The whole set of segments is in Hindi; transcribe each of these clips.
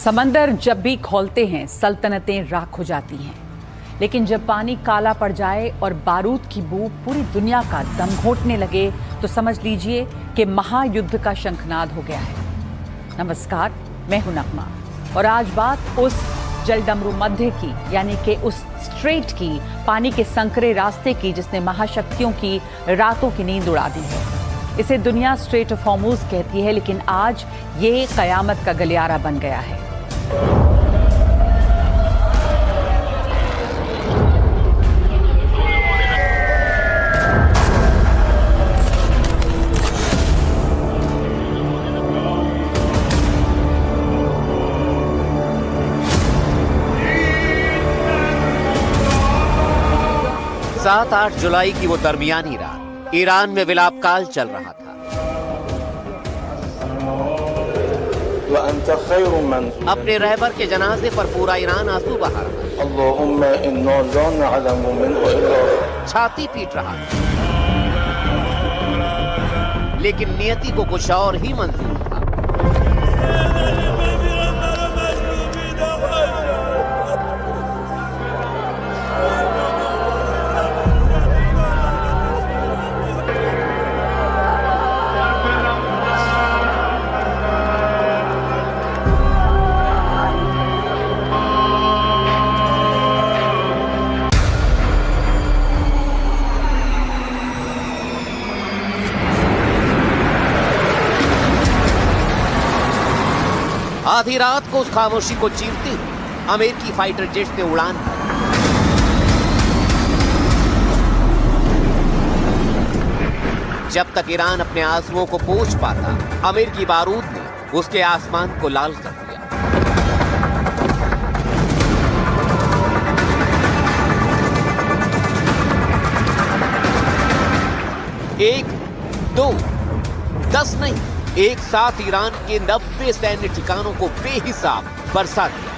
समंदर जब भी खौलते हैं सल्तनतें राख हो जाती हैं, लेकिन जब पानी काला पड़ जाए और बारूद की बू पूरी दुनिया का दम घोंटने लगे तो समझ लीजिए कि महायुद्ध का शंखनाद हो गया है। नमस्कार, मैं हूं नगमा और आज बात उस जलडमरू मध्य की, यानी कि उस स्ट्रेट की, पानी के संकरे रास्ते की जिसने महाशक्तियों की रातों की नींद उड़ा दी है। इसे दुनिया स्ट्रेट ऑफ हॉर्मुज कहती है, लेकिन आज ये कयामत का गलियारा बन गया है। 7-8 जुलाई की वो दरमियानी रात ईरान में विलापकाल चल रहा था। अपने रहबर के जनाजे पर पूरा ईरान आंसू बहा रहा, छाती पीट रहा, लेकिन नियति को कुछ और ही मंजूर था। आधी रात को उस खामोशी को चीरते हुए अमेरिकी फाइटर जेट ने उड़ान भरी। जब तक ईरान अपने आंसुओं को पोंछ पाता, अमेरिकी बारूद ने उसके आसमान को लाल कर दिया। एक, दो, 10 नहीं, एक साथ ईरान के 90 सैन्य ठिकानों को बेहिसाब बरसा दिया।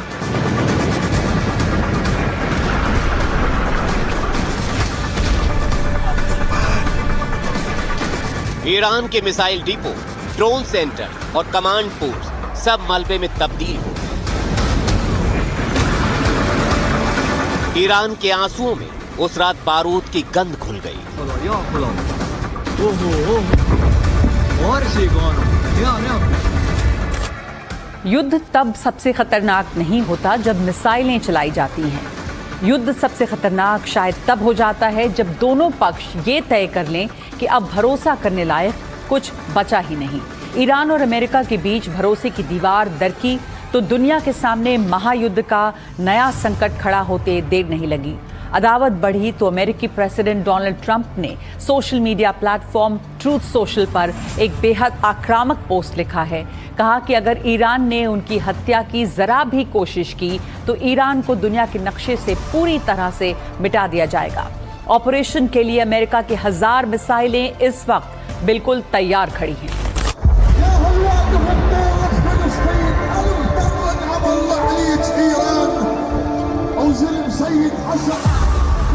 ईरान के मिसाइल डिपो, ड्रोन सेंटर और कमांड पोस्ट सब मलबे में तब्दील हो गए। ईरान के आंसुओं में उस रात बारूद की गंध घुल गई। युद्ध तब सबसे खतरनाक नहीं होता जब मिसाइलें चलाई जाती हैं। युद्ध सबसे खतरनाक शायद तब हो जाता है जब दोनों पक्ष ये तय कर लें कि अब भरोसा करने लायक कुछ बचा ही नहीं। ईरान और अमेरिका के बीच भरोसे की दीवार दरकी तो दुनिया के सामने महायुद्ध का नया संकट खड़ा होते देर नहीं लगी। अदावत बढ़ी तो अमेरिकी प्रेसिडेंट डोनाल्ड ट्रंप ने social media platform truth social पर एक बेहद आक्रामक पोस्ट लिखा है। कहा कि अगर ईरान ने उनकी हत्या की जरा भी कोशिश की तो ईरान को दुनिया के नक्शे से पूरी तरह से मिटा दिया जाएगा। ऑपरेशन के लिए अमेरिका की 1000 मिसाइलें इस वक्त बिल्कुल तैयार खड़ी हैं।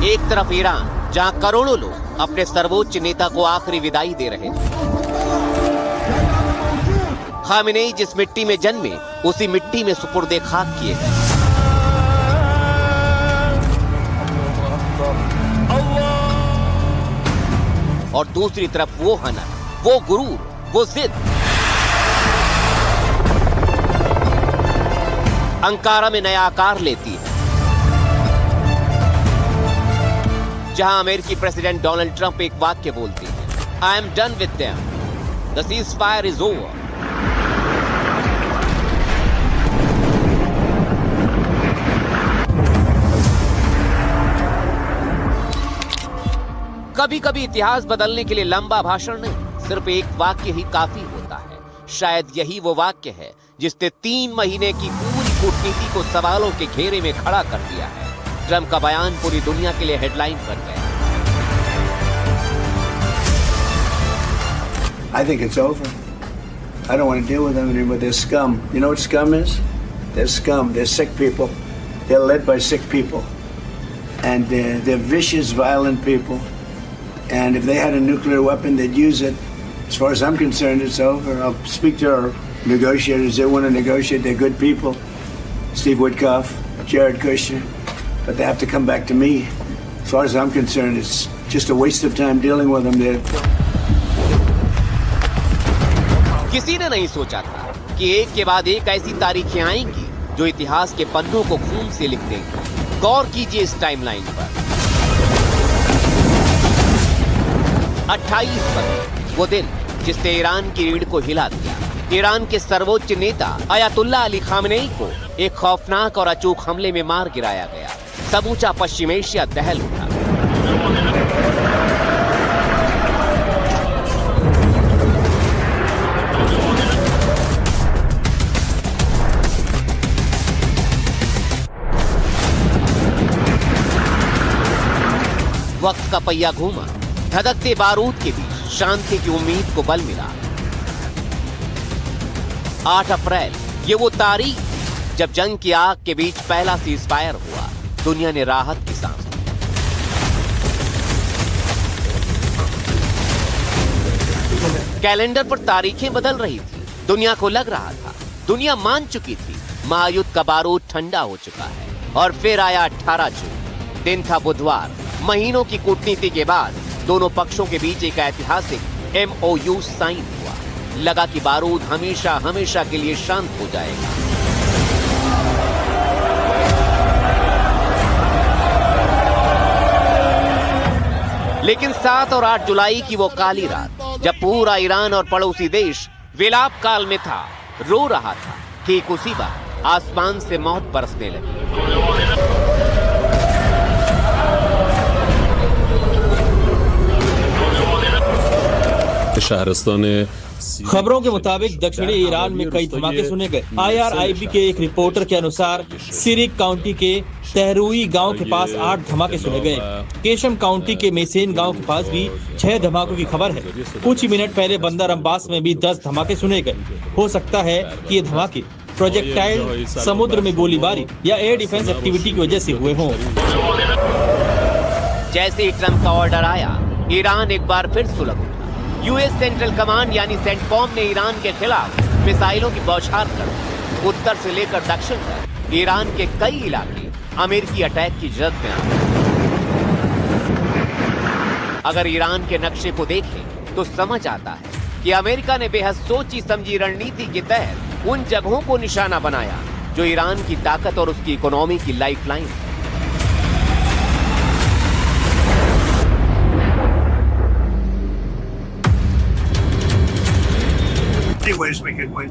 एक तरफ ईरान, जहां करोड़ों लोग अपने सर्वोच्च नेता को आखिरी विदाई दे रहे थे। खामेनेई जिस मिट्टी में जन्मे उसी मिट्टी में सुपुर्दे खाक किए गए। और दूसरी तरफ वो हनर, वो गुरूर, वो जिद। अंकारा में नया आकार लेती है, जहां अमेरिकी प्रेसिडेंट डोनाल्ड ट्रंप एक वाक्य बोलते हैं, I am done with them, the ceasefire is over. कभी कभी इतिहास बदलने के लिए लंबा भाषण नहीं, सिर्फ एक वाक्य ही काफी होता है। शायद यही वो वाक्य है जिसने 3 महीने की पूरी कूटनीति को सवालों के घेरे में खड़ा कर दिया है। ट्रंप का बयान पूरी दुनिया के लिए हेडलाइन बन गया। I think it's over. I don't want to deal with them anymore. They're scum. You know what scum is? They're scum. They're sick people. They're led by sick people. And they're vicious, violent people. And if they had a nuclear weapon, they'd use it. As far as I'm concerned, it's over. I'll speak to our negotiators. They want to negotiate. They're good people. Steve Witkoff, Jared Kushner. But they have to come back to me. As far as I'm concerned, it's just a waste of time dealing with them. किसी ने नहीं सोचा था कि एक के बाद एक ऐसी तारीखें आएंगी जो इतिहास के पन्नों को खून से लिख देंगी। गौर कीजिए इस टाइमलाइन पर। 28 फरवरी, वो दिन जिसने ईरान की रीढ़ को हिला दिया। ईरान के सर्वोच्च नेता अयातुल्लाह अली खामनेई को एक खौफनाक और अचूक हमले में मार गिराया गया। समूचा पश्चिम एशिया दहल उठा। वक्त का पहिया घूमा। धधकते बारूद के बीच शांति की उम्मीद को बल मिला। 8 अप्रैल, ये वो तारीख जब जंग की आग के बीच पहला सीज़फायर हुआ। दुनिया ने राहत की सांस ली। कैलेंडर पर तारीखें बदल रही थी। दुनिया को लग रहा था, दुनिया मान चुकी थी, महायुद्ध का बारूद ठंडा हो चुका है। और फिर आया 18 जून। दिन था बुधवार। महीनों की कूटनीति के बाद दोनों पक्षों के बीच एक ऐतिहासिक MOU साइन हुआ। लगा कि बारूद हमेशा हमेशा के लिए शांत हो जाएगा। लेकिन 7 और 8 जुलाई की वो काली रात, जब पूरा ईरान और पड़ोसी देश विलाप काल में था, रो रहा था, ठीक उसी बार आसमान से मौत बरसने लगी। खबरों के मुताबिक दक्षिणी ईरान में कई धमाके सुने गए। IRIB के एक रिपोर्टर के अनुसार सिरिक काउंटी के तहरुई गांव के पास 8 धमाके सुने गए। केशम काउंटी के मेसेन गांव के पास भी 6 धमाकों की खबर है। कुछ ही मिनट पहले बंदर अब्बास में भी 10 धमाके सुने गए। हो सकता है कि ये धमाके प्रोजेक्टाइल, समुद्र में गोलीबारी या एयर डिफेंस एक्टिविटी की वजह से हुए हों। जैसे ही ट्रंप का ऑर्डर आया, ईरान एक बार फिर सुलग उठा। यूएस सेंट्रल कमांड यानी सेंटकॉम ने ईरान के खिलाफ मिसाइलों की बौछार कर दी। उत्तर से लेकर दक्षिण तक ईरान के कई इलाके अमेरिकी अटैक की जद में आ गए। अगर ईरान के नक्शे को देखें तो समझ आता है कि अमेरिका ने बेहद सोची समझी रणनीति के तहत उन जगहों को निशाना बनाया जो ईरान की ताकत और उसकी इकोनॉमी की लाइफलाइन है। Ways we could win,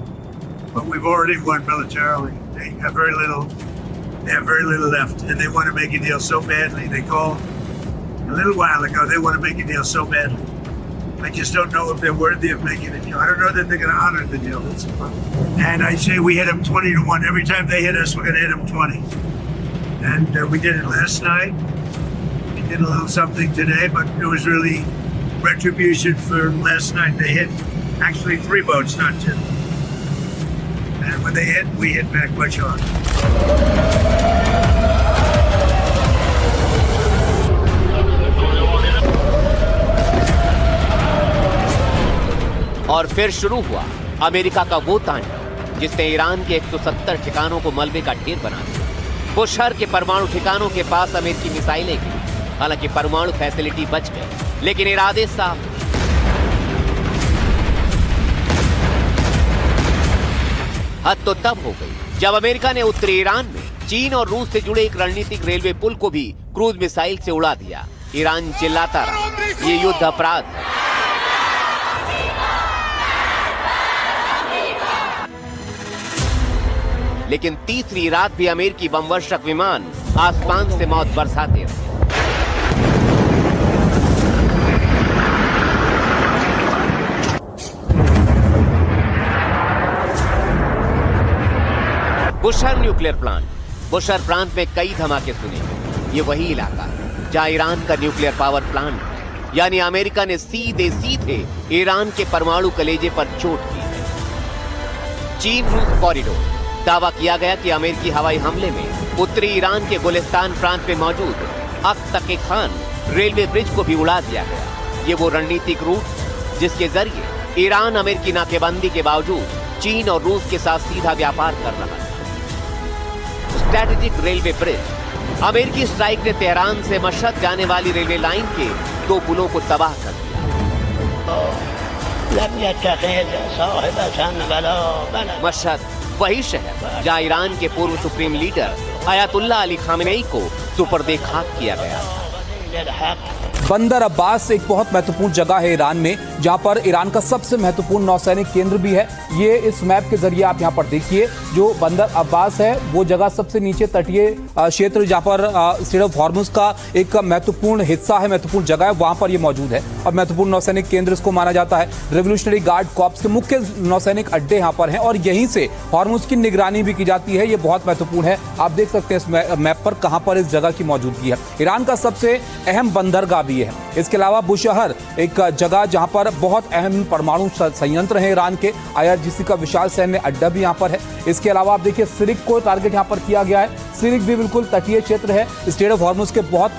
but we've already won militarily. They have very little left, and they want to make a deal so badly. They called a little while ago. They want to make a deal so badly. I just don't know if they're worthy of making a deal. I don't know that they're going to honor the deal. That's the problem. And I say we hit them 20-1 every time they hit us. We're going to hit them 20. And we did it last night. We did a little something today, but it was really retribution for last night. They hit. Actually 3 boats, not 2. And when they hit, we hit back much harder. और फिर शुरू हुआ अमेरिका का वो तांडव जिसने ईरान के 170 ठिकानों को मलबे का ढेर बना दिया। बुशहर के परमाणु ठिकानों के पास अमेरिकी मिसाइलें गिरी। हालांकि परमाणु फैसिलिटी बच गई, लेकिन इरादे साफ। हद तो तब हो गई जब अमेरिका ने उत्तरी ईरान में चीन और रूस से जुड़े एक रणनीतिक रेलवे पुल को भी क्रूज मिसाइल से उड़ा दिया। ईरान चिल्लाता रहा, ये युद्ध अपराध है। लेकिन तीसरी रात भी अमेरिकी बमवर्षक विमान आसमान से मौत बरसाते रहे। Bushahr nuclear plant. बुशहर प्रांत में कई धमाके सुने। ये वही इलाका है जहां ईरान का न्यूक्लियर पावर प्लांट है। यानी अमेरिका ने सीधे सीधे ईरान के परमाणु कलेजे पर चोट की है। चीन रूस कॉरिडोर, दावा किया गया कि अमेरिकी हवाई हमले में उत्तरी ईरान के गुलिस्तान प्रांत में मौजूद अक-तक खान रेलवे ब्रिज को भी उड़ा दिया गया। ये वो रणनीतिक रूट जिसके जरिए ईरान अमेरिकी नाकेबंदी के बावजूद चीन और रूस के साथ सीधा व्यापार कर रहा है। स्ट्रैटेजिक रेलवे ब्रिज, अमेरिकी स्ट्राइक ने तेहरान से मशहद जाने वाली रेलवे लाइन के 2 पुलों को तबाह कर दिया। मशहद वही शहर जहां ईरान के पूर्व supreme leader Ayatollah Ali Khamenei को सुपर्दे खाक किया गया था। बंदर अब्बास एक बहुत महत्वपूर्ण जगह है ईरान में, जहां पर ईरान का सबसे महत्वपूर्ण नौसैनिक केंद्र भी है। ये इस मैप के जरिए आप यहां पर देखिए, जो बंदर अब्बास है वो जगह सबसे नीचे तटीय क्षेत्र जहां पर स्ट्रेट ऑफ हॉर्मुज का एक महत्वपूर्ण हिस्सा है, महत्वपूर्ण जगह है, वहां पर ये मौजूद है और महत्वपूर्ण नौसैनिक केंद्र इसको माना जाता है। रेवोल्यूशनरी गार्ड कॉर्प्स के मुख्य नौसैनिक अड्डे यहाँ पर हैं और यहीं से हॉर्मुज की निगरानी भी की जाती है। ये बहुत महत्वपूर्ण है, आप देख सकते हैं इस मैप पर कहां पर इस जगह की मौजूदगी है। ईरान का सबसे अहम बंदरगाह भी है। इसके अलावा बुशहर एक जगह जहां पर बहुत अहम परमाणु संयंत्र है ईरान के, IRGC का विशाल सैन्य अड्डा भी यहां पर है। इसके अलावा आप देखिए सिरिक को टारगेट यहां पर किया गया है। सिरिक भी बिल्कुल तटीय क्षेत्र है, स्ट्रेट ऑफ हॉर्मुज के बहुत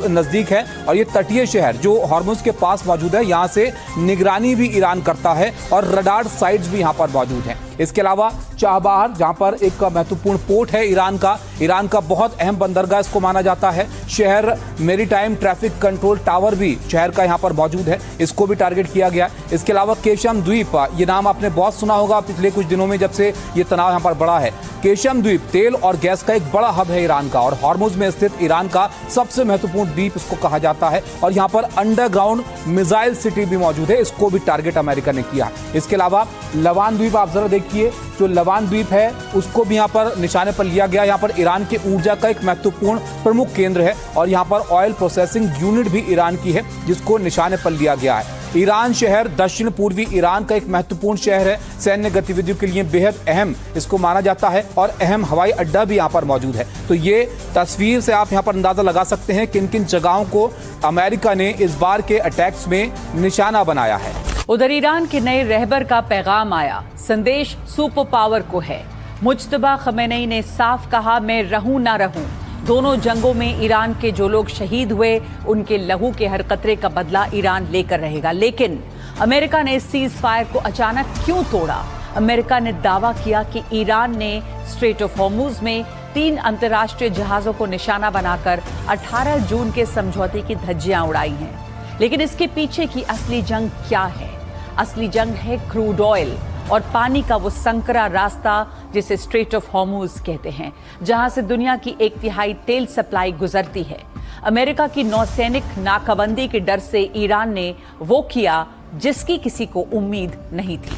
नजदीक है और ये तटीय शहर जो हॉर्मुज के पास मौजूद है, यहां से निगरानी भी ईरान करता है और रडार साइट्स भी यहां पर मौजूद हैं। इसके अलावा चाबहार, जहां पर एक महत्वपूर्ण पोर्ट है ईरान का बहुत अहम बंदरगाह इसको माना जाता है। शहर मेरीटाइम ट्रैफिक कंट्रोल टावर भी शहर का यहां पर मौजूद है, इसको भी टारगेट किया गया। इसके अलावा केशम द्वीप, ये नाम आपने बहुत सुना होगा पिछले कुछ दिनों में जब से ये तनाव यहां पर बढ़ा है। केशम द्वीप तेल और गैस का एक बड़ा हब है ईरान का और हॉर्मुज में स्थित ईरान का सबसे महत्वपूर्ण द्वीप इसको कहा जाता है और यहाँ पर अंडरग्राउंड मिसाइल सिटी भी मौजूद है, इसको भी टारगेट अमेरिका ने किया। इसके अलावा लवान द्वीप आप जरा देखिए, जो लवान द्वीप है उसको भी यहाँ पर निशाने पर लिया गया। यहाँ पर ईरान की ऊर्जा का एक महत्वपूर्ण प्रमुख केंद्र है और यहाँ पर ऑयल प्रोसेसिंग यूनिट भी ईरान की है जिसको निशाने पर लिया गया है। ईरान शहर दक्षिण पूर्वी ईरान का एक महत्वपूर्ण शहर है, सैन्य गतिविधियों के लिए बेहद अहम इसको माना जाता है और अहम हवाई अड्डा भी यहाँ पर मौजूद है। तो ये तस्वीर से आप यहाँ पर अंदाजा लगा सकते हैं किन किन जगहों को अमेरिका ने इस बार के अटैक्स में निशाना बनाया है। उधर ईरान के नए रहबर का पैगाम आया, संदेश सुपर पावर को है। मुज्तबा खमेनेई ने साफ कहा, मैं रहूं ना रहूं, दोनों जंगों में ईरान के जो लोग शहीद हुए उनके लहू के हर कतरे का बदला ईरान लेकर रहेगा। लेकिन अमेरिका ने सीज फायर को अचानक क्यों तोड़ा? अमेरिका ने दावा किया कि ईरान ने स्ट्रेट ऑफ हॉर्मुज में 3 अंतर्राष्ट्रीय जहाजों को निशाना बनाकर 18 जून के समझौते की धज्जियां उड़ाई हैं। लेकिन इसके पीछे की असली जंग क्या है? असली जंग है क्रूड ऑयल और पानी का वो संकरा रास्ता जिसे स्ट्रेट ऑफ हॉर्मुज कहते हैं, जहां से दुनिया की 1/3 तेल सप्लाई गुजरती है। अमेरिका की नौसैनिक नाकाबंदी के डर से ईरान ने वो किया जिसकी किसी को उम्मीद नहीं थी।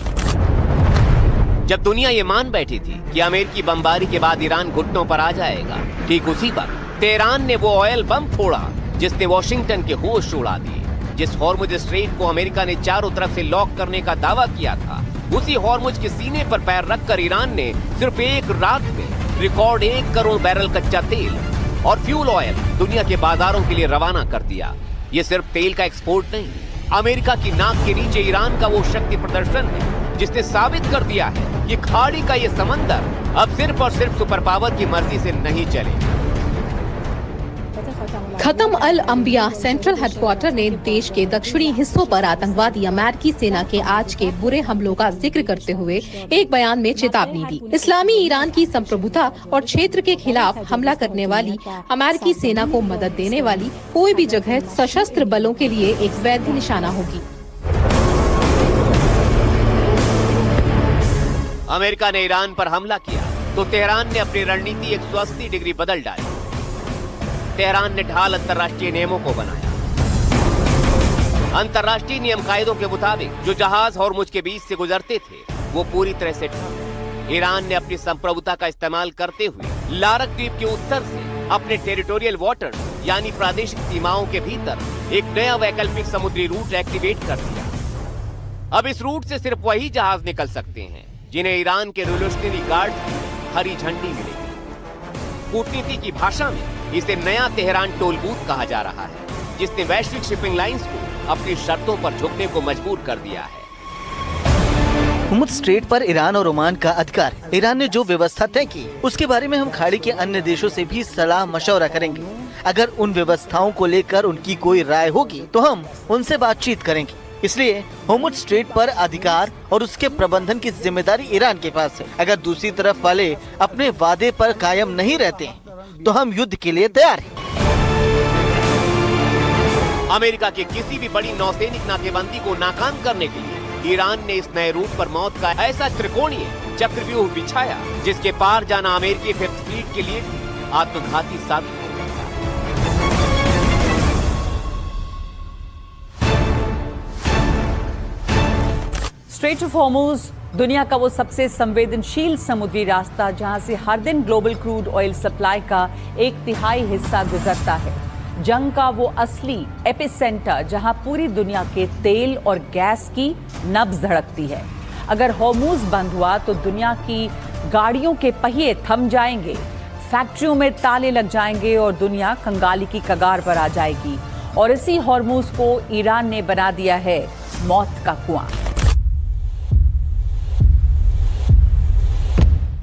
जब दुनिया ये मान बैठी थी कि अमेरिकी बमबारी के बाद ईरान घुटनों पर आ जाएगा, ठीक उसी वक्त तेहरान ने वो ऑयल बम फोड़ा जिसने वॉशिंगटन के होश उड़ा दिए। जिस हॉर्मुज स्ट्रेट को अमेरिका ने चारों तरफ से लॉक करने का दावा किया था, उसी हॉर्मुज के सीने पर पैर रखकर ईरान ने सिर्फ एक रात में रिकॉर्ड 1 करोड़ बैरल कच्चा तेल और फ्यूल ऑयल दुनिया के बाजारों के लिए रवाना कर दिया। ये सिर्फ तेल का एक्सपोर्ट नहीं, अमेरिका की नाक के नीचे ईरान का वो शक्ति प्रदर्शन है जिसने साबित कर दिया है कि खाड़ी का ये समंदर अब सिर्फ और सिर्फ सुपर पावर की मर्जी से नहीं चलेगा। खत्म अल अंबिया सेंट्रल हेडक्वार्टर ने देश के दक्षिणी हिस्सों पर आतंकवादी अमेरिकी सेना के आज के बुरे हमलों का जिक्र करते हुए एक बयान में चेतावनी दी। इस्लामी ईरान की संप्रभुता और क्षेत्र के खिलाफ हमला करने वाली अमेरिकी सेना को मदद देने वाली कोई भी जगह सशस्त्र बलों के लिए एक वैध निशाना होगी। अमेरिका ने ईरान पर हमला किया तो तेहरान ने अपनी रणनीति 180 डिग्री बदल डाली। तेहरान ने ढाल अंतर्राष्ट्रीय नियमों को बनाया। अंतर्राष्ट्रीय नियम कायदों के मुताबिक जो जहाज हॉर्मुज के बीच से गुजरते थे वो पूरी तरह से ठप। ईरान ने अपनी संप्रभुता का इस्तेमाल करते हुए लारक द्वीप के उत्तर से अपने टेरिटोरियल वाटर यानी प्रादेशिक सीमाओं के भीतर एक नया वैकल्पिक समुद्री रूट एक्टिवेट कर दिया। अब इस रूट से सिर्फ वही जहाज निकल सकते हैं जिन्हें ईरान के रेवोल्यूशनरी गार्ड की हरी झंडी मिलेगी। कूटनीति की भाषा में इसे नया तेहरान टोल बूथ कहा जा रहा है, जिसने वैश्विक शिपिंग लाइंस को अपनी शर्तों पर झुकने को मजबूर कर दिया है। हुर्मुज़ स्ट्रेट पर ईरान और ओमान का अधिकार। ईरान ने जो व्यवस्था तय की उसके बारे में हम खाड़ी के अन्य देशों से भी सलाह मशवरा करेंगे। अगर उन व्यवस्थाओं को लेकर उनकी कोई राय होगी तो हम उनसे बातचीत करेंगे। इसलिए हुर्मुज़ स्ट्रेट पर अधिकार और उसके प्रबंधन की जिम्मेदारी ईरान के पास है। अगर दूसरी तरफ वाले अपने वादे पर कायम नहीं रहते तो हम युद्ध के लिए तैयार हैं। अमेरिका के किसी भी बड़ी नौसैनिक नाकेबंदी को नाकाम करने के लिए ईरान ने इस नए रूट पर मौत का ऐसा त्रिकोणीय चक्रव्यूह बिछाया जिसके पार जाना अमेरिकी फिफ्थ फ्लीट के लिए आत्मघाती साबित हो सकता है। स्ट्रेट ऑफ हॉर्मुज़ दुनिया का वो सबसे संवेदनशील समुद्री रास्ता जहां से हर दिन ग्लोबल क्रूड ऑयल सप्लाई का 1/3 हिस्सा गुजरता है। जंग का वो असली एपिसेंटर जहां पूरी दुनिया के तेल और गैस की नब्ज धड़कती है। अगर हॉर्मुज़ बंद हुआ तो दुनिया की गाड़ियों के पहिए थम जाएंगे, फैक्ट्रियों में ताले लग जाएंगे और दुनिया कंगाली की कगार पर आ जाएगी। और इसी हॉर्मुज़ को ईरान ने बना दिया है मौत का कुआं।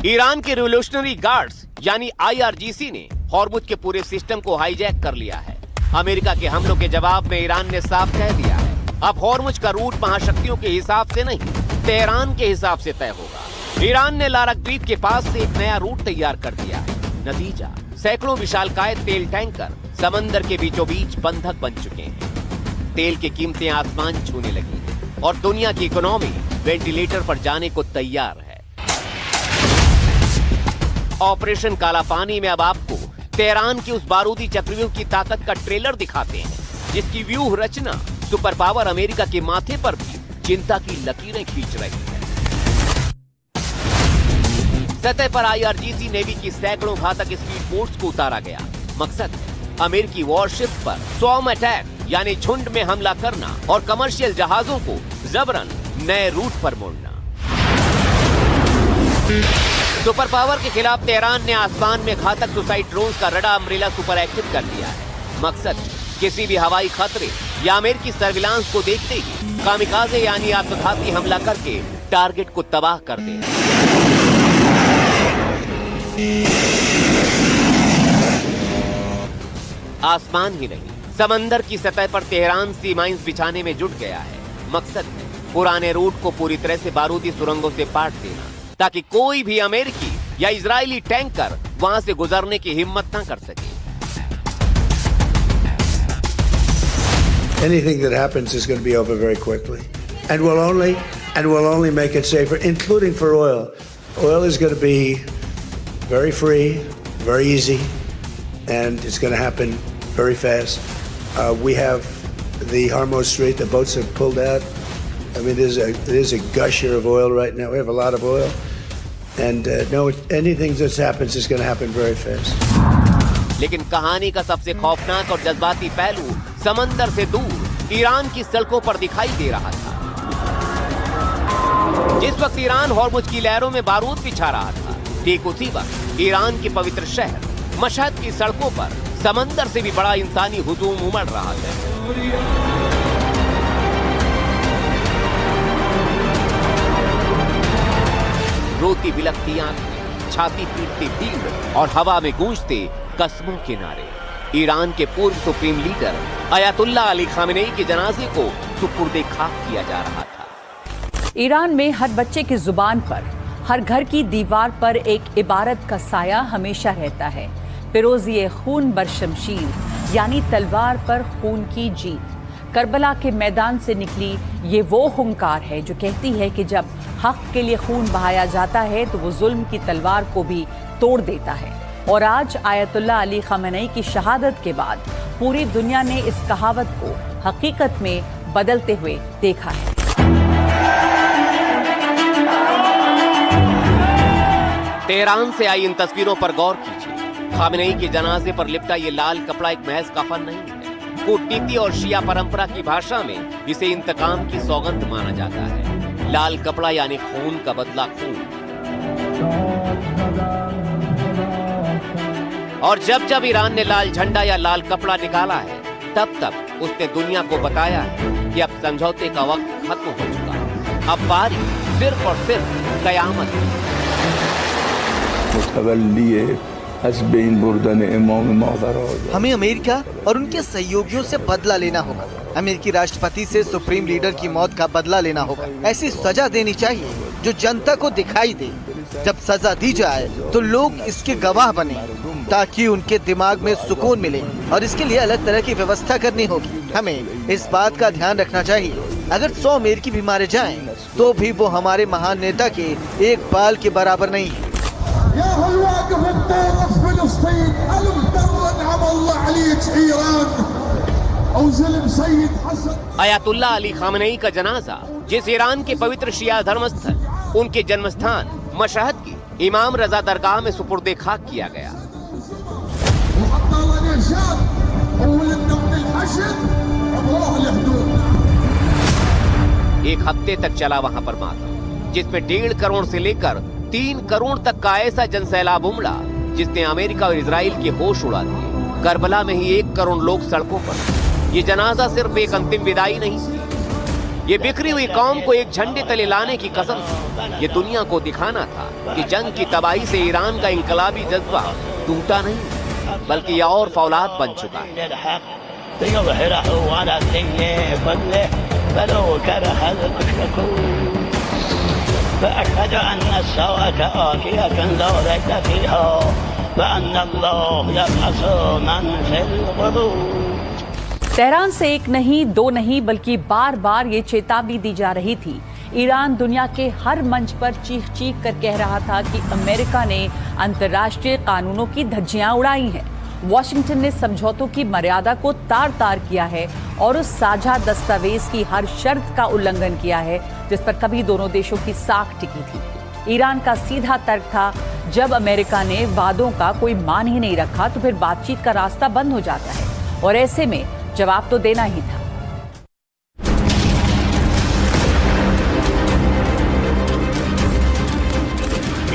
ईरान के रिवोल्यूशनरी गार्ड्स यानी IRGC ने हॉर्मुज़ के पूरे सिस्टम को हाईजैक कर लिया है। अमेरिका के हमलों के जवाब में ईरान ने साफ कह दिया है अब हॉर्मुज़ का रूट महाशक्तियों के हिसाब से नहीं, तेहरान के हिसाब से तय होगा। ईरान ने लारक द्वीप के पास से एक नया रूट तैयार कर दिया है। नतीजा, सैकड़ों विशालकाय तेल टैंकर समंदर के बीचों बीच बंधक बन चुके हैं। तेल की कीमतें आसमान छूने लगी हैं और दुनिया की इकोनॉमी वेंटिलेटर पर जाने को तैयार है। ऑपरेशन काला पानी में अब आपको तेहरान की उस बारूदी चक्रव्यूह की ताकत का ट्रेलर दिखाते हैं जिसकी व्यूह रचना सुपर पावर अमेरिका के माथे पर भी चिंता की लकीरें खींच रही है। सतह पर IRGC नेवी की सैकड़ों घातक स्पीड बोट्स को उतारा गया। मकसद है अमेरिकी वॉरशिप पर स्वॉर्म अटैक यानी झुंड में हमला करना और कमर्शियल जहाजों को जबरन नए रूट पर मोड़ना। सुपर पावर के खिलाफ तेहरान ने आसमान में घातक सुसाइड ड्रोन्स का रडार अम्ब्रेला सुपर एक्टिव कर दिया है। मकसद किसी भी हवाई खतरे या अमेरिकी सर्विलांस को देखते ही कामिकाज़े यानी आत्मघाती हमला करके टारगेट को तबाह कर दे। आसमान ही नहीं, समंदर की सतह पर तेहरान सी माइंस बिछाने में जुट गया है। मकसद है पुराने रूट को पूरी तरह से बारूदी सुरंगों से पाट देना ताकि कोई भी अमेरिकी या इजरायली टैंकर वहां से गुजरने की हिम्मत ना कर सके। Anything that happens is going to be over very quickly, and we'll only make it safer, including for oil. Oil is going to be very free, very easy, and it's going to happen very fast. We have the Hormuz Strait; the boats have pulled out. I mean, there's a gusher of oil right now. We have a lot of oil, and no, anything that happens is going to happen very fast. लेकिन कहानी का सबसे खौफनाक और जज्बाती पहलू समंदर से दूर ईरान की सड़कों पर दिखाई दे रहा था। जिस वक्त ईरान हॉर्मुज़ की लहरों में बारूद बिछा रहा था, ठीक उसी वक्त ईरान के पवित्र शहर मशहद की सड़कों पर समंदर से भी बड़ा इंसानी हुजूम उमड़ रहा था। रोती बिलखती आंखें, छाती पीटती भीड़ और हवा में गूंजते कसमों के नारे। ईरान के पूर्व supreme leader Ayatollah Ali Khamenei के जनाजे को सुपुर्दे खाक किया जा रहा था। ईरान में हर बच्चे की जुबान पर, हर घर की दीवार पर एक इबारत का साया हमेशा रहता है, फिरोज़ी खून बर शमशीर, यानी तलवार पर खून की जीत। करबला के मैदान से निकली ये वो हुंकार है जो कहती है कि जब हक के लिए खून बहाया जाता है तो वो जुल्म की तलवार को भी तोड़ देता है। और आज आयतुल्ला अली खामेनेई की शहादत के बाद पूरी दुनिया ने इस कहावत को हकीकत में बदलते हुए देखा है। तेहरान से आई इन तस्वीरों पर गौर कीजिए। खामेनेई के जनाजे पर लिपटा ये लाल कपड़ा एक महज कफन नहीं है। कूटनीति और शिया परंपरा की भाषा में इसे इंतकाम की सौगंध माना जाता है। लाल कपड़ा यानी खून का बदला खून। और जब जब ईरान ने लाल झंडा या लाल कपड़ा निकाला है, तब तब उसने दुनिया को बताया है कि अब समझौते का वक्त खत्म हो चुका है। अब बारी सिर्फ और सिर्फ कयामत की। हमें अमेरिका और उनके सहयोगियों से बदला लेना होगा। अमेरिकी राष्ट्रपति से सुप्रीम लीडर की मौत का बदला लेना होगा। ऐसी सजा देनी चाहिए जो जनता को दिखाई दे। जब सजा दी जाए तो लोग इसके गवाह बने, ताकि उनके दिमाग में सुकून मिले। और इसके लिए अलग तरह की व्यवस्था करनी होगी। हमें इस बात का ध्यान रखना चाहिए, अगर 100 अमेरिकी भी मारे जाएं, तो भी वो हमारे महान नेता के एक बाल के बराबर नहीं है। अयातुल्ला अली खामनेई का जनाजा जिस ईरान के पवित्र शिया धर्मस्थल उनके जन्मस्थान मशहद की इमाम रजा दरगाह में सुपुर्दे खाक किया गया। एक हफ्ते तक चला वहां पर मातम, जिसमें 1.5 करोड़ से लेकर 3 करोड़ तक का ऐसा जनसैलाब उमड़ा जिसने अमेरिका और इजराइल के होश उड़ा दिए। करबला में ही 1 करोड़ लोग सड़कों पर। ये जनाजा सिर्फ एक अंतिम विदाई नहीं थी, ये बिखरी हुई कौम को एक झंडे तले लाने की कसम थी। ये दुनिया को दिखाना था कि जंग की तबाही से ईरान का इंकलाबी जज्बा टूटा नहीं, बल्कि यह और फौलाद बन चुका है। तेहरान से एक नहीं, दो नहीं, बल्कि बार बार ये चेतावनी दी जा रही थी। ईरान दुनिया के हर मंच पर चीख चीख कर कह रहा था कि अमेरिका ने अंतर्राष्ट्रीय कानूनों की धज्जियां उड़ाई हैं। वॉशिंगटन ने समझौतों की मर्यादा को तार तार किया है और उस साझा दस्तावेज की हर शर्त का उल्लंघन किया है जिस पर कभी दोनों देशों की साख टिकी थी। ईरान का सीधा तर्क था, जब अमेरिका ने वादों का कोई मान ही नहीं रखा तो फिर बातचीत का रास्ता बंद हो जाता है और ऐसे में जवाब तो देना ही था।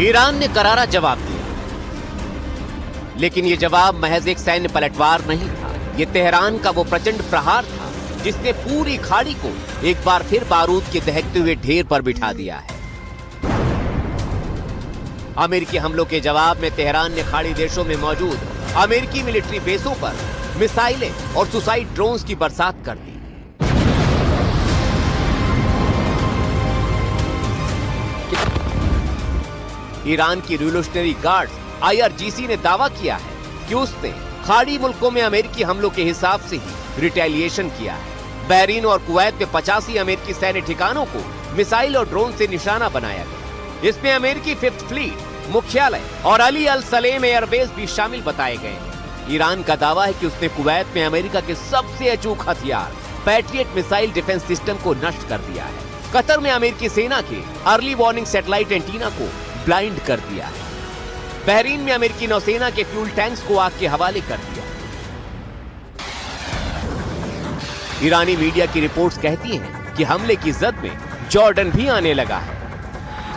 ईरान ने करारा जवाब दिया, लेकिन यह जवाब महज एक सैन्य पलटवार नहीं था। यह तेहरान का वो प्रचंड प्रहार था जिसने पूरी खाड़ी को एक बार फिर बारूद के दहकते हुए ढेर पर बिठा दिया है। अमेरिकी हमलों के जवाब में तेहरान ने खाड़ी देशों में मौजूद अमेरिकी मिलिट्री बेसों पर मिसाइलें और सुसाइड ड्रोन्स की बरसात कर दी। ईरान की रिवोल्यूशनरी गार्ड्स IRGC ने दावा किया है कि उसने खाड़ी मुल्कों में अमेरिकी हमलों के हिसाब से ही रिटेलिएशन किया है। बहरीन और कुवैत में 85 अमेरिकी सैन्य ठिकानों को मिसाइल और ड्रोन से निशाना बनाया गया। इसमें अमेरिकी 5th फ्लीट मुख्यालय और अली अल सलेम एयरबेस भी शामिल बताए गए हैं। ईरान का दावा है कि उसने कुवैत में अमेरिका के सबसे अचूक हथियार पैट्रियट मिसाइल डिफेंस सिस्टम को नष्ट कर दिया है। कतर में अमेरिकी सेना के अर्ली वार्निंग सैटेलाइट एंटीना को ब्लाइंड कर दिया है। बहरीन में अमेरिकी नौसेना के फ्यूल टैंक्स को आग के हवाले कर दिया। ईरानी मीडिया की रिपोर्ट्स कहती हैं कि हमले की जद में जॉर्डन भी आने लगा है।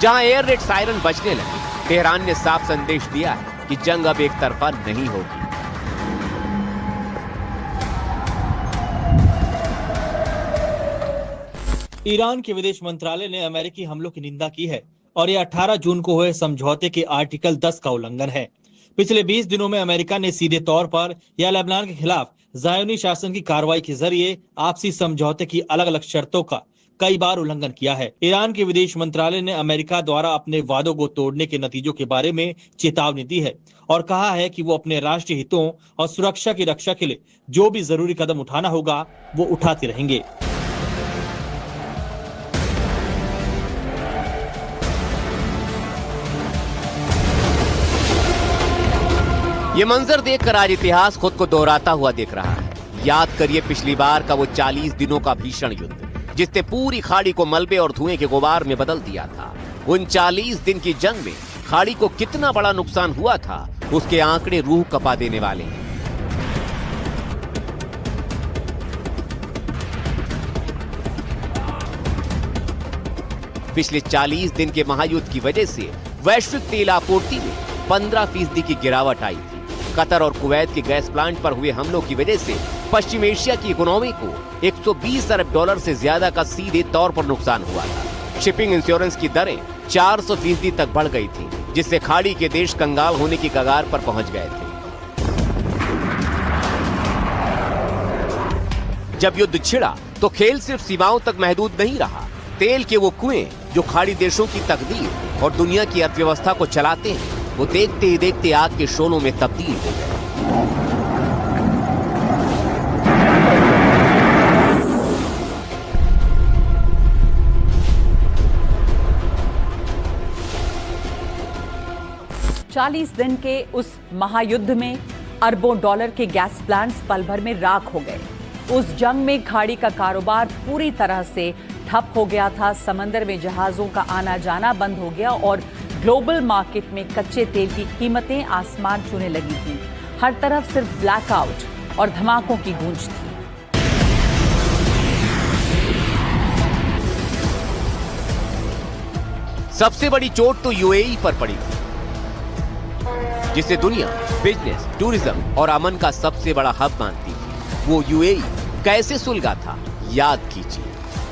जहां एयर रेड सायरन बजने लगे, तेहरान ने साफ संदेश दिया है कि जंग अब एक तरफा नहीं होगी। ईरान के विदेश मंत्रालय ने अमेरिकी हमलों की निंदा की है और यह 18 जून को हुए समझौते के आर्टिकल 10 का उल्लंघन है। पिछले 20 दिनों में अमेरिका ने सीधे तौर पर या लेबनान के खिलाफ ज़ायोनी शासन की कार्रवाई के जरिए आपसी समझौते की अलग अलग शर्तों का कई बार उल्लंघन किया है। ईरान के विदेश मंत्रालय ने अमेरिका द्वारा अपने वादों को तोड़ने के नतीजों के बारे में चेतावनी दी है और कहा है कि वो अपने राष्ट्रीय हितों और सुरक्षा की रक्षा के लिए जो भी जरूरी कदम उठाना होगा वो उठाते रहेंगे। ये मंजर देखकर आज इतिहास खुद को दोहराता हुआ दिख रहा है। याद करिए पिछली बार का वो 40 दिनों का भीषण युद्ध जिसने पूरी खाड़ी को मलबे और धुएं के गुबार में बदल दिया था। उन 40 दिन की जंग में खाड़ी को कितना बड़ा नुकसान हुआ था, उसके आंकड़े रूह कपा देने वाले हैं। पिछले 40 दिन के महायुद्ध की वजह से वैश्विक तेल आपूर्ति में 15% की गिरावट आई थी। कतर और कुवैत के गैस प्लांट पर हुए हमलों की वजह से पश्चिम एशिया की इकोनॉमी को 120 अरब डॉलर से ज्यादा का सीधे तौर पर नुकसान हुआ था। शिपिंग इंश्योरेंस की दरें 400% तक बढ़ गई थी, जिससे खाड़ी के देश कंगाल होने की कगार पर पहुंच गए थे। जब युद्ध छिड़ा तो खेल सिर्फ सीमाओं तक महदूद नहीं रहा। तेल के वो कुएं जो खाड़ी देशों की तकदीर और दुनिया की अर्थव्यवस्था को चलाते हैं, वो देखते ही देखते आग के शोलों में तब्दील हो गए। चालीस दिन के उस महायुद्ध में अरबों डॉलर के गैस प्लांट्स पल भर में राख हो गए। उस जंग में खाड़ी का कारोबार पूरी तरह से ठप हो गया था। समंदर में जहाजों का आना जाना बंद हो गया और ग्लोबल मार्केट में कच्चे तेल की कीमतें आसमान छूने लगी थी। हर तरफ सिर्फ ब्लैकआउट और धमाकों की गूंज थी। सबसे बड़ी चोट तो यूएई पर पड़ी थी, जिसे दुनिया बिजनेस, टूरिज्म और अमन का सबसे बड़ा हब मानती थी। वो यूएई कैसे सुलगा था, याद कीजिए।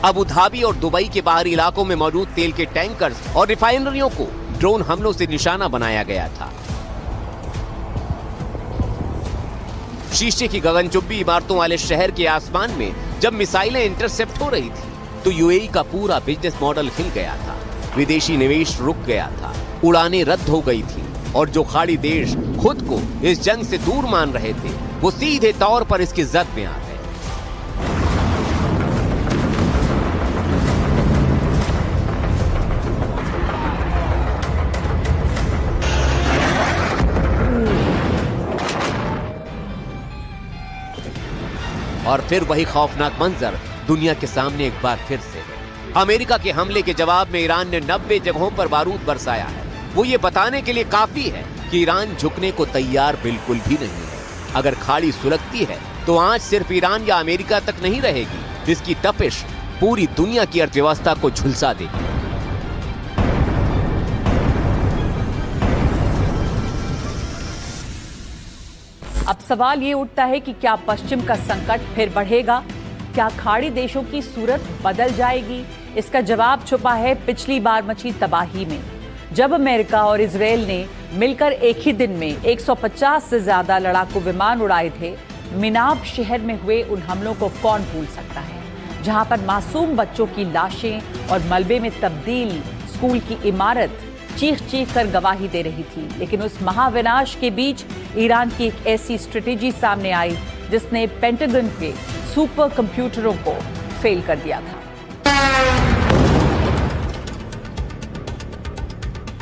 अबू धाबी और दुबई के बाहरी इलाकों में मौजूद तेल के टैंकर्स और रिफाइनरियों को ड्रोन हमलों से निशाना बनाया गया था। शीशे की गगनचुंबी इमारतों वाले शहर के आसमान में जब मिसाइलें इंटरसेप्ट हो रही थी, तो यूएई का पूरा बिजनेस मॉडल हिल गया था। विदेशी निवेश रुक गया था, उड़ानें रद्द हो गई थी और जो खाड़ी देश खुद को इस जंग से दूर मान रहे थे, वो सीधे तौर पर इसकी जद में आ गए। और फिर वही खौफनाक मंजर दुनिया के सामने एक बार फिर से। अमेरिका के हमले के जवाब में ईरान ने 90 जगहों पर बारूद बरसाया है। वो ये बताने के लिए काफी है कि ईरान झुकने को तैयार बिल्कुल भी नहीं है। अगर खाड़ी सुलगती है तो आंच सिर्फ ईरान या अमेरिका तक नहीं रहेगी, जिसकी तपिश पूरी दुनिया की अर्थव्यवस्था को झुलसा देगी। अब सवाल ये उठता है कि क्या पश्चिम का संकट फिर बढ़ेगा? क्या खाड़ी देशों की सूरत बदल जाएगी? इसका जवाब छुपा है पिछली बार मची तबाही में, जब अमेरिका और इजरायल ने मिलकर एक ही दिन में 150 से ज्यादा लड़ाकू विमान उड़ाए थे। मिनाब शहर में हुए उन हमलों को कौन भूल सकता है, जहां पर मासूम बच्चों की लाशें और मलबे में तब्दील स्कूल की इमारत चीख चीख कर गवाही दे रही थी। लेकिन उस महाविनाश के बीच ईरान की एक ऐसी स्ट्रेटेजी सामने आई जिसने पेंटागन के सुपर कंप्यूटरों को फेल कर दिया था।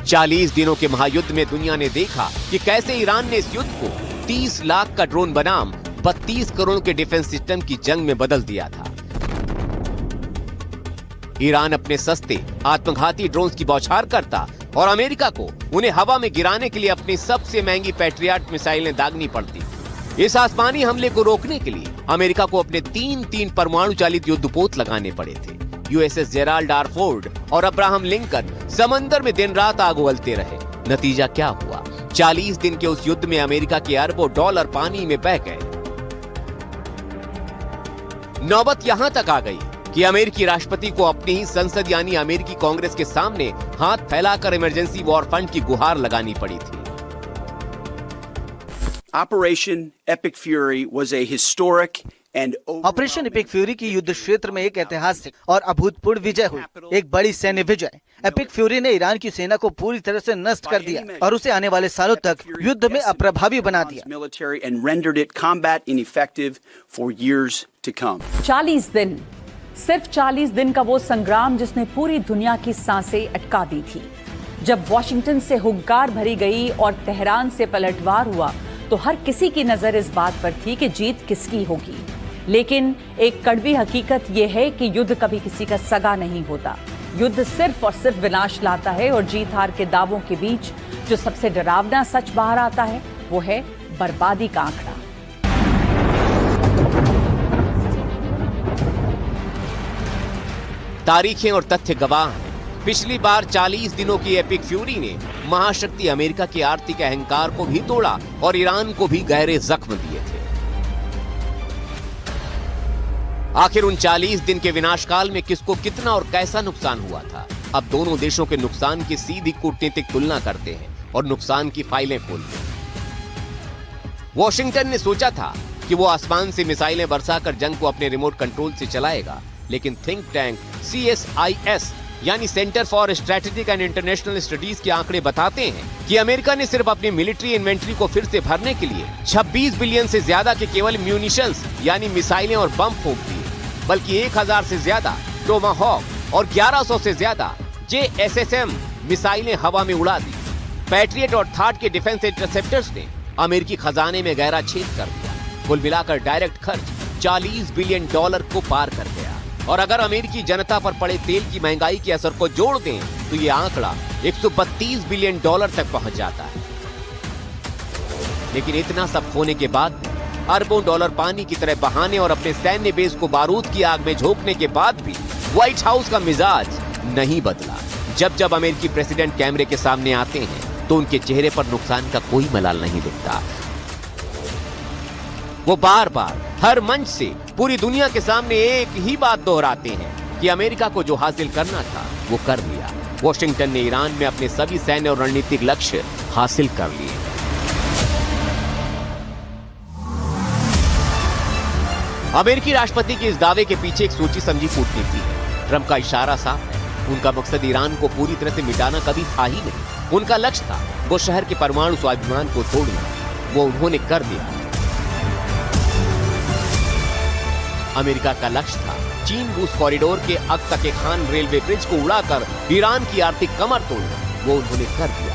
40 दिनों के महायुद्ध में दुनिया ने देखा कि कैसे ईरान ने इस युद्ध को 30 लाख का ड्रोन बनाम 32 करोड़ के डिफेंस सिस्टम की जंग में बदल दिया था। ईरान अपने सस्ते आत्मघाती ड्रोन्स की बौछार करता और अमेरिका को उन्हें हवा में गिराने के लिए अपनी सबसे महंगी पैट्रियट मिसाइलें दागनी पड़ती। इस आसमानी हमले को रोकने के लिए अमेरिका को अपने तीन परमाणु चालित युद्धपोत लगाने पड़े थे। यूएसएस जेराल्ड आर फोर्ड और अब्राहम लिंकन समंदर में दिन रात आग उगलते रहे। नतीजा क्या हुआ? 40 दिन के उस युद्ध में अमेरिका के अरबों डॉलर पानी में बह गए। नौबत यहां तक आ गई कि अमेरिकी राष्ट्रपति को अपनी ही संसद यानी अमेरिकी कांग्रेस के सामने हाथ फैलाकर इमरजेंसी वॉर फंड की गुहार लगानी पड़ी थी। Operation Epic Fury was a historic and operation epic fury की युद्ध क्षेत्र में एक ऐतिहासिक और अभूतपूर्व विजय हुई, एक बड़ी सैन्य विजय। एपिक फ्यूरी ने ईरान की सेना को पूरी तरह से नष्ट कर दिया और उसे आने वाले सालों तक युद्ध में अप्रभावी बना दिया। military and rendered it combat ineffective for years to come. 40 दिन, सिर्फ 40 दिन का वो संग्राम जिसने पूरी दुनिया की सांसें अटका दी थी। जब वॉशिंगटन से हुंकार भरी गई और तेहरान से पलटवार हुआ, तो हर किसी की नजर इस बात पर थी कि जीत किसकी होगी। लेकिन एक कड़वी हकीकत यह है कि युद्ध कभी किसी का सगा नहीं होता। युद्ध सिर्फ और सिर्फ विनाश लाता है और जीत हार के दावों के बीच जो सबसे डरावना सच बाहर आता है, वो है बर्बादी का आंकड़ा। तारीखें और तथ्य गवाह हैं। पिछली बार 40 दिनों की एपिक फ्यूरी ने महाशक्ति अमेरिका के आर्थिक अहंकार को भी तोड़ा और ईरान को भी गहरे जख्म दिए थे। आखिर उन 40 दिन के विनाशकाल में किसको कितना और कैसा नुकसान हुआ था? अब दोनों देशों के नुकसान की सीधी कूटनीतिक तुलना करते हैं और नुकसान की फाइलें खोलते हैं। वॉशिंगटन ने सोचा था कि वो आसमान से मिसाइलें बरसाकर जंग को अपने रिमोट कंट्रोल से चलाएगा, लेकिन थिंक टैंक CSIS यानी centre for strategic and international studies के आंकड़े बताते हैं कि अमेरिका ने सिर्फ अपनी मिलिट्री इन्वेंट्री को फिर से भरने के लिए 26 बिलियन से ज्यादा के केवल म्यूनिशंस यानी मिसाइलें और बम फूंक दिए, बल्कि 1000 से ज्यादा टोमाहॉक और 1100 से ज्यादा JSSM मिसाइलें हवा में उड़ा दी। पैट्रियट और थाट के डिफेंस इंटरसेप्टर्स ने अमेरिकी खजाने में गहरा छेद कर दिया। कुल मिलाकर डायरेक्ट खर्च $40 बिलियन को पार कर गया। और अगर अमेरिकी जनता पर पड़े तेल की महंगाई के असर को जोड़ दें तो ये आंकड़ा $132 बिलियन तक पहुंच जाता है। लेकिन इतना सब होने के बाद, अरबों डॉलर पानी की तरह बहाने और अपने सैन्य बेस को बारूद की आग में झोंकने के बाद भी व्हाइट हाउस का मिजाज नहीं बदला। जब जब अमेरिकी प्रेसिडेंट कैमरे के सामने आते हैं तो उनके चेहरे पर नुकसान का कोई मलाल नहीं दिखता। वो बार बार हर मंच से पूरी दुनिया के सामने एक ही बात दोहराते हैं कि अमेरिका को जो हासिल करना था वो कर लिया। वॉशिंगटन ने ईरान में अपने सभी सैन्य और रणनीतिक लक्ष्य हासिल कर लिए। अमेरिकी राष्ट्रपति के इस दावे के पीछे एक सोची समझी कूटनीति है। ट्रंप का इशारा साफ है, उनका मकसद ईरान को पूरी तरह से मिटाना कभी था ही नहीं। उनका लक्ष्य था वो शहर के परमाणु स्वाभिमान को तोड़ना। वो उन्होंने कर दिया। अमेरिका का लक्ष्य था चीन रूस कॉरिडोर के अक्तके खान रेलवे ब्रिज को उड़ाकर ईरान की आर्थिक कमर तोड़ना। वो उन्होंने कर दिया।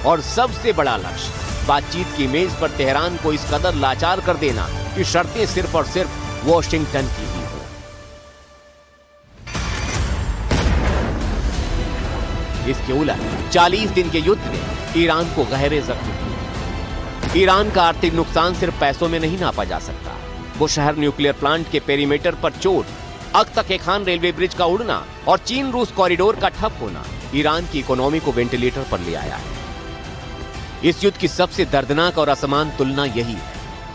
और सबसे बड़ा लक्ष्य बातचीत की मेज पर तेहरान को इस कदर लाचार कर देना कि शर्तें सिर्फ और सिर्फ वॉशिंगटन की ही हो। इसके उलट 40 दिन के युद्ध ने ईरान को गहरे जख्म दिए। ईरान का आर्थिक नुकसान सिर्फ पैसों में नहीं नापा जा सकता। वो शहर न्यूक्लियर प्लांट के पेरीमीटर पर चोट, अक्तके खान रेलवे ब्रिज का उड़ना और चीन रूस कॉरिडोर का ठप होना ईरान की इकोनॉमी को वेंटिलेटर पर ले आया है। इस युद्ध की सबसे दर्दनाक और असमान तुलना यही है।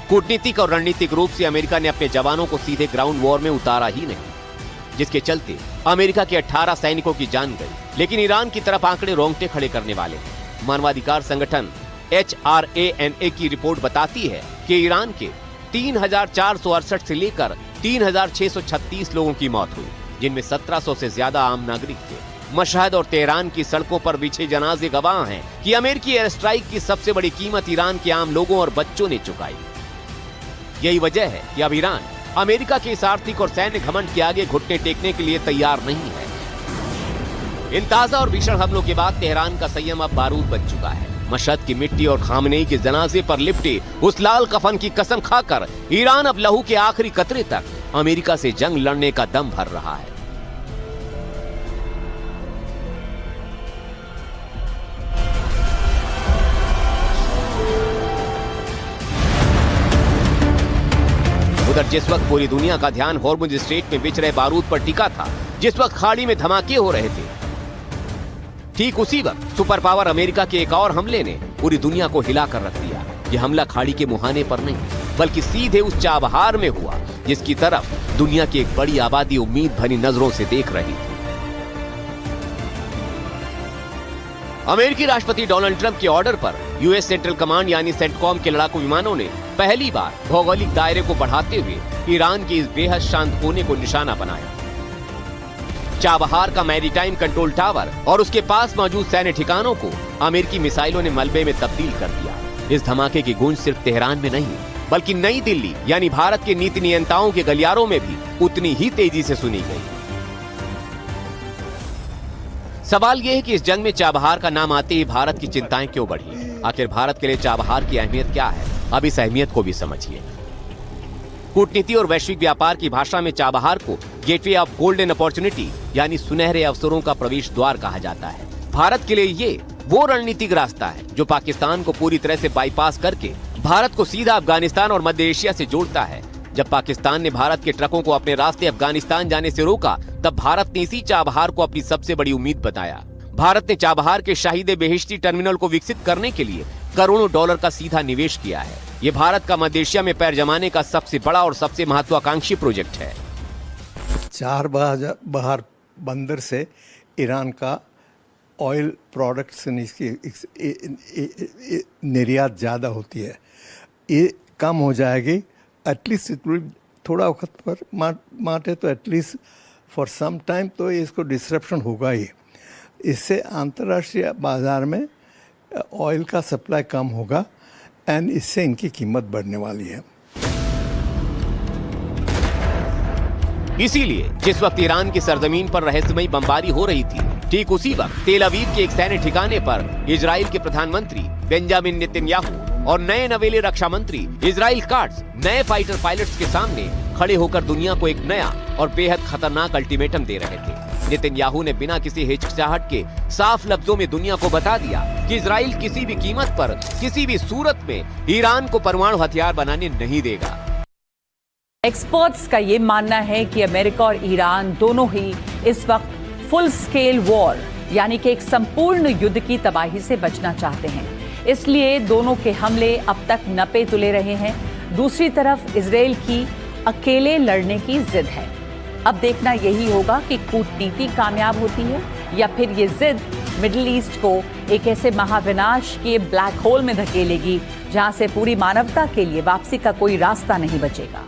कूटनीतिक और रणनीतिक रूप से अमेरिका ने अपने जवानों को सीधे ग्राउंड वॉर में उतारा ही नहीं, जिसके चलते अमेरिका के 18 सैनिकों की जान गई। लेकिन ईरान की तरफ आंकड़े रोंगटे खड़े करने वाले हैं। मानवाधिकार संगठन HRANA की रिपोर्ट बताती है कि ईरान के 3,468 से लेकर 3,636 लोगों की मौत हुई, जिनमें 1,700 से ज्यादा आम नागरिक थे। मशहद और तेहरान की सड़कों पर बिछे जनाजे गवाह हैं कि अमेरिकी एयर स्ट्राइक की सबसे बड़ी कीमत ईरान के आम लोगों और बच्चों ने चुकाई। यही वजह है कि अब ईरान अमेरिका के इस आर्थिक और सैन्य घमंड के आगे घुटने टेकने के लिए तैयार नहीं है। इन ताजा और भीषण हमलों के बाद तेहरान का संयम अब बारूद बन चुका है। मशहद की मिट्टी और खामनेई के जनाजे पर लिपटे उस लाल कफन की कसम खाकर ईरान अब लहू के आखिरी कतरे तक अमेरिका से जंग लड़ने का दम भर रहा है। उधर जिस वक्त पूरी दुनिया का ध्यान हॉर्मुज स्ट्रेट में बिछ रहे बारूद पर टिका था, जिस वक्त खाड़ी में धमाके हो रहे थे, ठीक उसी वक्त सुपर पावर अमेरिका के एक और हमले ने पूरी दुनिया को हिलाकर रख दिया। यह हमला खाड़ी के मुहाने पर नहीं, बल्कि सीधे उस चाबहार में हुआ जिसकी तरफ दुनिया की एक बड़ी आबादी उम्मीद भरी नजरों से देख रही थी। अमेरिकी राष्ट्रपति डोनाल्ड ट्रंप के ऑर्डर पर यूएस सेंट्रल कमांड यानी सेंटकॉम के लड़ाकू विमानों ने पहली बार भौगोलिक दायरे को बढ़ाते हुए ईरान के इस बेहद शांत कोने को निशाना बनाया। चाबहार का मैरीटाइम कंट्रोल टावर और उसके पास मौजूद सैन्य ठिकानों को अमेरिकी मिसाइलों ने मलबे में तब्दील कर दिया। इस धमाके की गूंज सिर्फ तेहरान में नहीं, बल्कि नई दिल्ली यानी भारत के नीति नियंताओं के गलियारों में भी उतनी ही तेजी से सुनी गई। सवाल यह है कि इस जंग में चाबहार का नाम आते ही भारत की चिंताएं क्यों बढ़ी? आखिर भारत के लिए चाबहार की अहमियत क्या है? अब इस अहमियत को भी समझिए। कूटनीति और वैश्विक व्यापार की भाषा में चाबहार को गेटवे ऑफ गोल्डन अपॉर्चुनिटी यानी सुनहरे अवसरों का प्रवेश द्वार कहा जाता है। भारत के लिए ये वो रणनीतिक रास्ता है जो पाकिस्तान को पूरी तरह से बाईपास करके भारत को सीधा अफगानिस्तान और मध्य एशिया से जोड़ता है। जब पाकिस्तान ने भारत के ट्रकों को अपने रास्ते अफगानिस्तान जाने से रोका, तब भारत ने इसी चाबहार को अपनी सबसे बड़ी उम्मीद बताया। भारत ने चाबहार के शाहिद बेहिश्ती टर्मिनल को विकसित करने के लिए करोड़ों डॉलर का सीधा निवेश किया है। ये भारत का मध्य एशिया में पैर जमाने का सबसे बड़ा और सबसे महत्वाकांक्षी प्रोजेक्ट है। 4 बहार बंदर से ईरान का ऑयल प्रोडक्ट्स इसकी निर्यात ज़्यादा होती है, ये कम हो जाएगी। एटलीस्ट थोड़ा वक्त पर माटे तो एटलीस्ट फॉर सम टाइम तो इसको डिसरप्शन होगा ही। इससे अंतर्राष्ट्रीय बाजार में ऑयल का सप्लाई कम होगा एंड इससे इनकी कीमत बढ़ने वाली है। इसीलिए जिस वक्त ईरान की सरजमीन पर रहस्यमयी बमबारी हो रही थी, ठीक उसी वक्त तेल अवीव के एक सैन्य ठिकाने पर इजराइल के प्रधानमंत्री बेंजामिन नेतन्याहू और नए नवेले रक्षा मंत्री इजराइल काट्ज नए फाइटर पायलट्स के सामने खड़े होकर दुनिया को एक नया और बेहद खतरनाक अल्टीमेटम दे रहे थे। नेतन्याहू ने बिना किसी हिचकिचाहट के साफ लफ्जों में दुनिया को बता दिया कि इजराइल किसी भी कीमत पर, किसी भी सूरत में ईरान को परमाणु हथियार बनाने नहीं देगा। एक्सपर्ट्स का ये मानना है कि अमेरिका और ईरान दोनों ही इस वक्त फुल स्केल वॉर यानी कि एक संपूर्ण युद्ध की तबाही से बचना चाहते हैं, इसलिए दोनों के हमले अब तक नपे तुले रहे हैं। दूसरी तरफ इजराइल की अकेले लड़ने की जिद है। अब देखना यही होगा कि कूटनीति कामयाब होती है या फिर ये जिद मिडिल ईस्ट को एक ऐसे महाविनाश के ब्लैक होल में धकेलेगी जहां से पूरी मानवता के लिए वापसी का कोई रास्ता नहीं बचेगा।